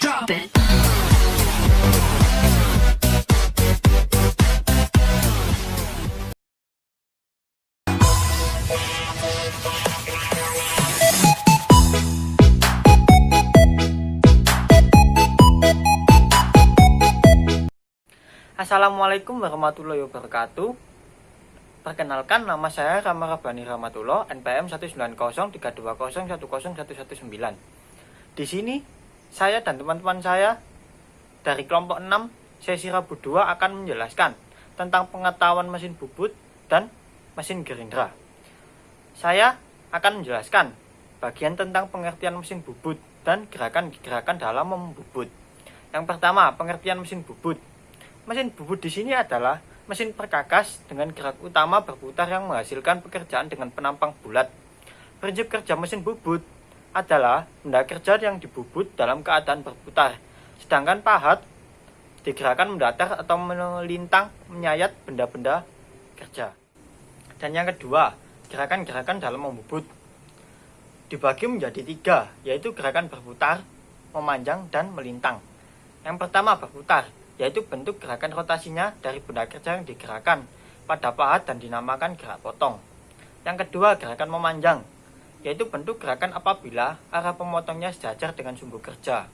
Drop it. Assalamualaikum warahmatullahi wabarakatuh. Perkenalkan, nama saya Rama Rabbani Rahmatullah, NPM 19032010119. Di sini saya dan teman-teman saya dari kelompok 6 sesi Rabu 2 akan menjelaskan tentang pengetahuan mesin bubut dan mesin gerindra. Saya akan menjelaskan bagian tentang pengertian mesin bubut dan gerakan-gerakan dalam membubut. Yang pertama, pengertian mesin bubut. Mesin bubut di sini adalah mesin perkakas dengan gerak utama berputar yang menghasilkan pekerjaan dengan penampang bulat. Prinsip kerja mesin bubut adalah benda kerja yang dibubut dalam keadaan berputar, sedangkan pahat digerakkan mendatar atau melintang menyayat benda-benda kerja. Dan yang kedua, gerakan-gerakan dalam membubut dibagi menjadi 3, yaitu gerakan berputar, memanjang, dan melintang. Yang pertama, berputar, yaitu bentuk gerakan rotasinya dari benda kerja yang digerakkan pada pahat dan dinamakan gerak potong. Yang kedua, gerakan memanjang, yaitu bentuk gerakan apabila arah pemotongnya sejajar dengan sumbu kerja.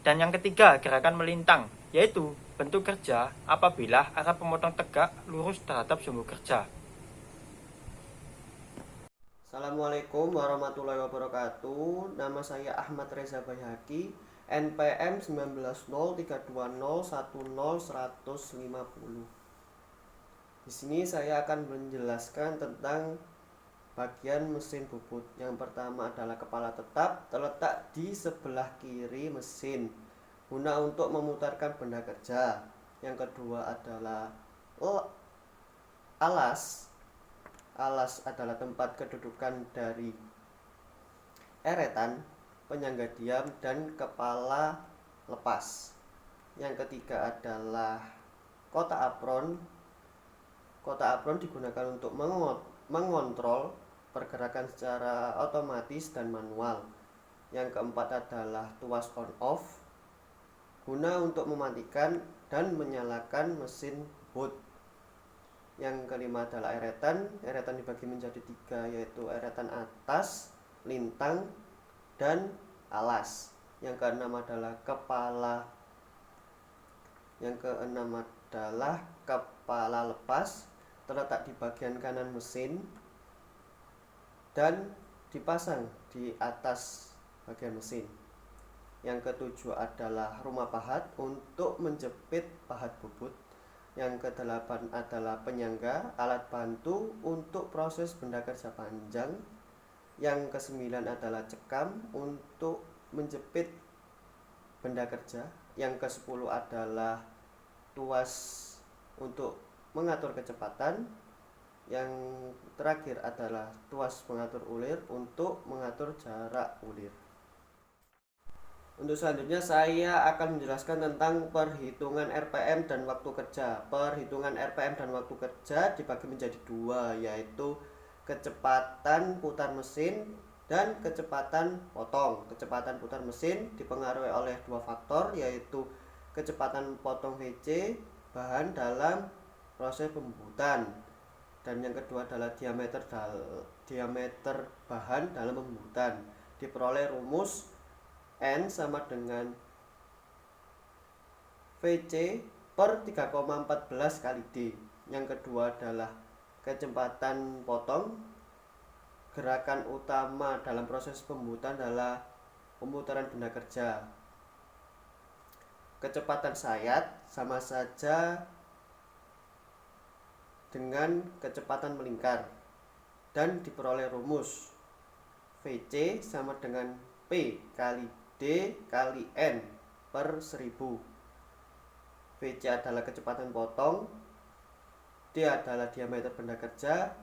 Dan yang ketiga, gerakan melintang, yaitu bentuk kerja apabila arah pemotong tegak lurus terhadap sumbu kerja. Assalamualaikum warahmatullahi wabarakatuh. Nama saya Ahmad Reza Bayhaqi, NPM 190320101050. Di sini saya akan menjelaskan tentang bagian mesin bubut. Yang pertama adalah kepala tetap, terletak di sebelah kiri mesin guna untuk memutarkan benda kerja. Yang kedua adalah alas. Alas adalah tempat kedudukan dari eretan, penyangga diam, dan kepala lepas. Yang ketiga adalah kotak apron. Kotak apron digunakan untuk mengontrol pergerakan secara otomatis dan manual. Yang keempat adalah tuas on off, guna untuk mematikan dan menyalakan mesin bubut. Yang kelima adalah eretan. Eretan dibagi menjadi 3, yaitu eretan atas, lintang, dan alas. Yang keenam adalah kepala lepas, terletak di bagian kanan mesin dan dipasang di atas bagian mesin. Yang ketujuh adalah rumah pahat untuk menjepit pahat bubut. Yang kedelapan adalah penyangga, alat bantu untuk proses benda kerja panjang. Yang kesembilan adalah cekam untuk menjepit benda kerja. Yang ke-10 adalah tuas untuk mengatur kecepatan. Yang terakhir adalah tuas pengatur ulir untuk mengatur jarak ulir. Untuk selanjutnya saya akan menjelaskan tentang perhitungan RPM dan waktu kerja. Perhitungan RPM dan waktu kerja dibagi menjadi 2, yaitu kecepatan putar mesin dan kecepatan potong. Kecepatan putar mesin dipengaruhi oleh 2 faktor, yaitu kecepatan potong VC bahan dalam proses pembubutan, dan yang kedua adalah diameter bahan dalam pembubutan. Diperoleh rumus N sama dengan VC per 3,14 kali D. Yang kedua adalah kecepatan potong. Gerakan utama dalam proses pembubutan adalah pemutaran benda kerja. Kecepatan sayat sama saja dengan kecepatan melingkar, dan diperoleh rumus VC sama dengan P kali D kali N per 1000. VC adalah kecepatan potong, D adalah diameter benda kerja,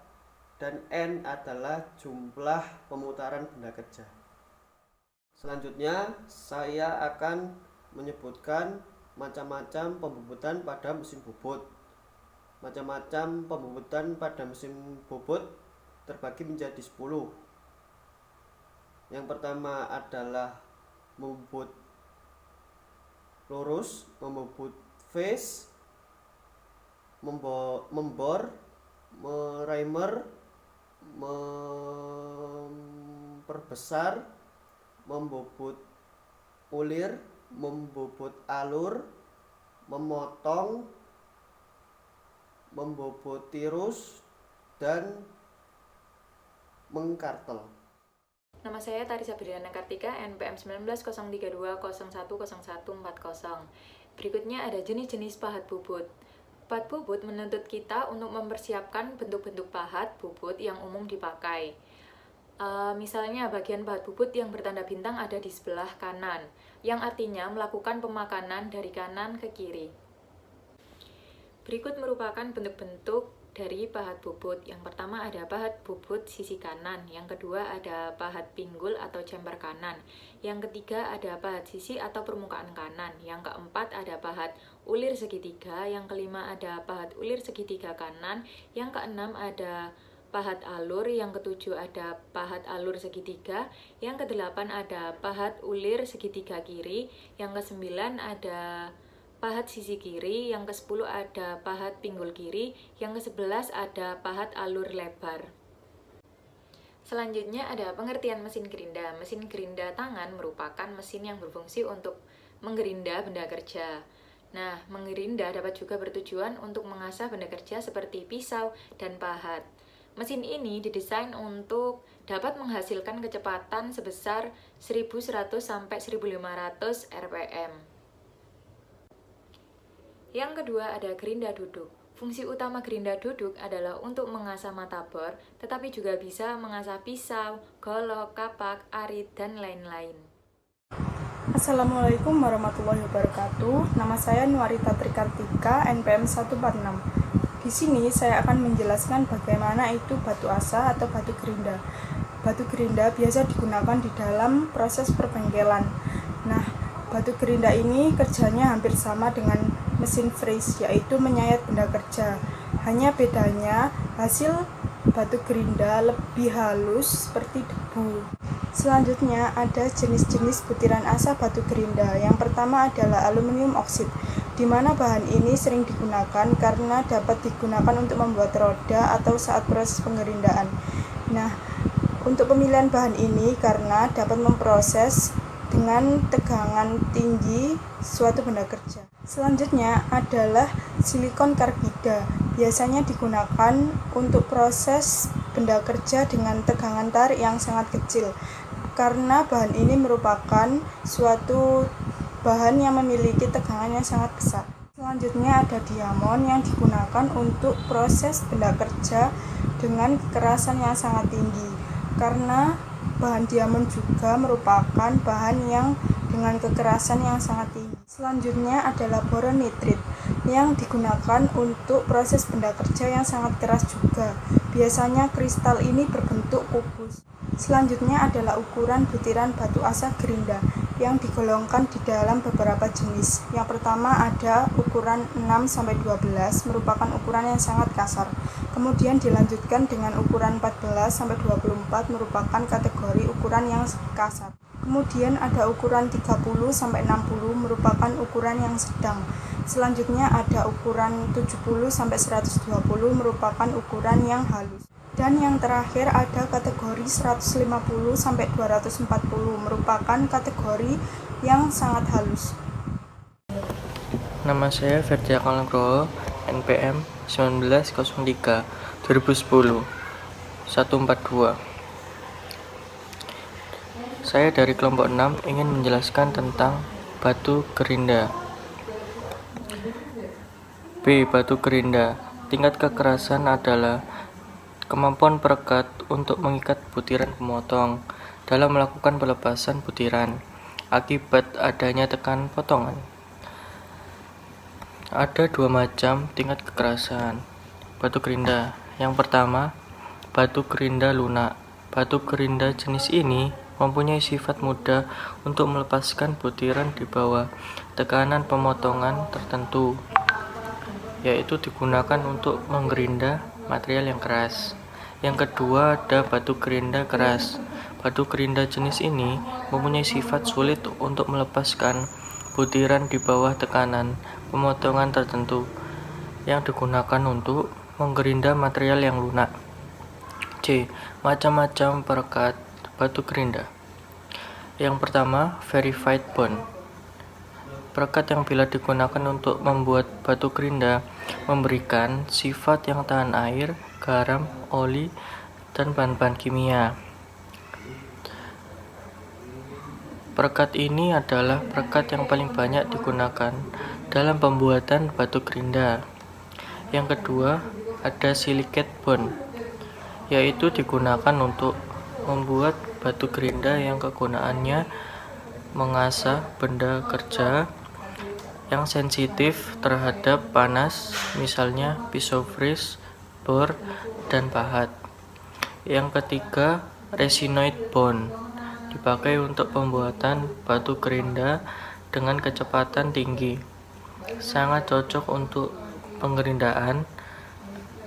dan N adalah jumlah pemutaran benda kerja. Selanjutnya saya akan menyebutkan macam-macam pembubutan pada mesin bubut. Macam-macam pembubutan pada mesin bubut terbagi menjadi 10. Yang pertama adalah membubut lurus, membobot face, membor, merimer, memperbesar, membobot ulir, membobot alur, memotong, membobot tirus, dan mengkartel. Nama saya Tarisa Briana Kartika, NPM 19.032.01.0140. Berikutnya ada jenis-jenis pahat bubut. Pahat bubut menuntut kita untuk mempersiapkan bentuk-bentuk pahat bubut yang umum dipakai. Misalnya bagian pahat bubut yang bertanda bintang ada di sebelah kanan, yang artinya melakukan pemakanan dari kanan ke kiri. Berikut merupakan bentuk-bentuk dari pahat bubut. Yang pertama ada pahat bubut sisi kanan, yang kedua ada pahat pinggul atau chamber kanan, yang ketiga ada pahat sisi atau permukaan kanan, yang keempat ada pahat ulir segitiga, yang kelima ada pahat ulir segitiga kanan, yang keenam ada pahat alur, yang ketujuh ada pahat alur segitiga, yang kedelapan ada pahat ulir segitiga kiri, yang kesembilan ada pahat sisi kiri, yang ke-10 ada pahat pinggul kiri, yang ke-11 ada pahat alur lebar. Selanjutnya ada pengertian mesin gerinda. Mesin gerinda tangan merupakan mesin yang berfungsi untuk menggerinda benda kerja. Nah, menggerinda dapat juga bertujuan untuk mengasah benda kerja seperti pisau dan pahat. Mesin ini didesain untuk dapat menghasilkan kecepatan sebesar 1100 sampai 1500 rpm. Yang kedua ada gerinda duduk. Fungsi utama gerinda duduk adalah untuk mengasah matabor, tetapi juga bisa mengasah pisau, golok, kapak, arit, dan lain-lain. Assalamualaikum warahmatullahi wabarakatuh. Nama saya Nuarita Trikartika, NPM 146. Di sini saya akan menjelaskan bagaimana itu batu asa atau batu gerinda. Batu gerinda biasa digunakan di dalam proses perbengkelan. Nah, batu gerinda ini kerjanya hampir sama dengan mesin freeze, yaitu menyayat benda kerja. Hanya bedanya hasil batu gerinda lebih halus seperti debu. Selanjutnya ada jenis-jenis butiran asa batu gerinda. Yang pertama adalah aluminium oksid, di mana bahan ini sering digunakan karena dapat digunakan untuk membuat roda atau saat proses pengerindaan. Nah, untuk pemilihan bahan ini karena dapat memproses dengan tegangan tinggi suatu benda kerja. Selanjutnya adalah silikon karbida. Biasanya digunakan untuk proses benda kerja dengan tegangan tarik yang sangat kecil, karena bahan ini merupakan suatu bahan yang memiliki tegangan yang sangat besar. Selanjutnya ada diamond yang digunakan untuk proses benda kerja dengan kekerasan yang sangat tinggi, karena bahan diamond juga merupakan bahan yang dengan kekerasan yang sangat tinggi. Selanjutnya adalah boron nitrit yang digunakan untuk proses benda kerja yang sangat keras juga. Biasanya kristal ini berbentuk kubus. Selanjutnya adalah ukuran butiran batu asa gerinda yang digolongkan di dalam beberapa jenis. Yang pertama ada ukuran 6-12 merupakan ukuran yang sangat kasar. Kemudian dilanjutkan dengan ukuran 14-24 merupakan kategori ukuran yang kasar. Kemudian ada ukuran 30-60 merupakan ukuran yang sedang. Selanjutnya ada ukuran 70-120 merupakan ukuran yang halus. Dan yang terakhir ada kategori 150-240 merupakan kategori yang sangat halus. Nama saya Ferdia Kalanggroho, NPM 1903 2010 142. Saya dari kelompok 6 ingin menjelaskan tentang batu gerinda. B. Batu gerinda. Tingkat kekerasan adalah kemampuan perekat untuk mengikat butiran pemotong dalam melakukan pelepasan butiran akibat adanya tekanan potongan. Ada dua macam tingkat kekerasan batu gerinda. Yang pertama, batu gerinda lunak. Batu gerinda jenis ini mempunyai sifat mudah untuk melepaskan butiran di bawah tekanan pemotongan tertentu, yaitu digunakan untuk menggerinda material yang keras. Yang kedua ada batu gerinda keras. Batu gerinda jenis ini mempunyai sifat sulit untuk melepaskan butiran di bawah tekanan pemotongan tertentu yang digunakan untuk menggerinda material yang lunak. C. Macam-macam perekat batu gerinda. Yang pertama, verified bond. Perekat yang bila digunakan untuk membuat batu gerinda memberikan sifat yang tahan air, garam, oli, dan bahan-bahan kimia. Perekat ini adalah perekat yang paling banyak digunakan dalam pembuatan batu gerinda. Yang kedua, ada silicate bond, yaitu digunakan untuk membuat batu gerinda yang kegunaannya mengasah benda kerja yang sensitif terhadap panas, misalnya pisau fris, bor, dan pahat. Yang ketiga, resinoid bond, dipakai untuk pembuatan batu gerinda dengan kecepatan tinggi. Sangat cocok untuk penggerindaan,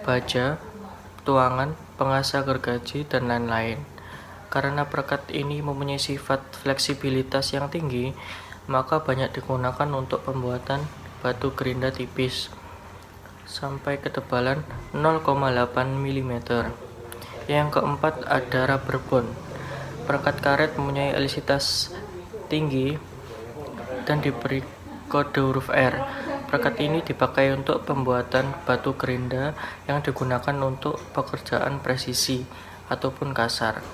baja, tuangan, pengasah gergaji, dan lain-lain. Karena perekat ini mempunyai sifat fleksibilitas yang tinggi, maka banyak digunakan untuk pembuatan batu gerinda tipis sampai ketebalan 0,8 mm. Yang keempat ada rubber bond. Perekat karet mempunyai elastisitas tinggi dan diberi kode huruf R. Perekat ini dipakai untuk pembuatan batu gerinda yang digunakan untuk pekerjaan presisi ataupun kasar.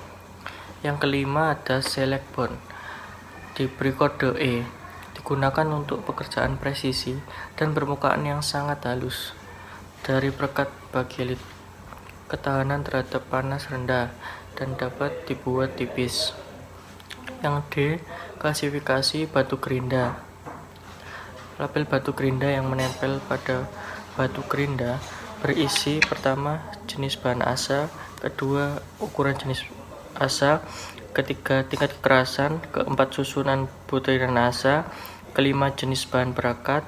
Yang kelima ada select bond, diberi kode E, digunakan untuk pekerjaan presisi dan permukaan yang sangat halus. Dari perekat bakelit, ketahanan terhadap panas rendah dan dapat dibuat tipis. Yang D, klasifikasi batu gerinda. Label batu gerinda yang menempel pada batu gerinda berisi pertama jenis bahan asa, kedua ukuran jenis asa, ketiga tingkat kekerasan, keempat susunan butiran asa, kelima jenis bahan perekat,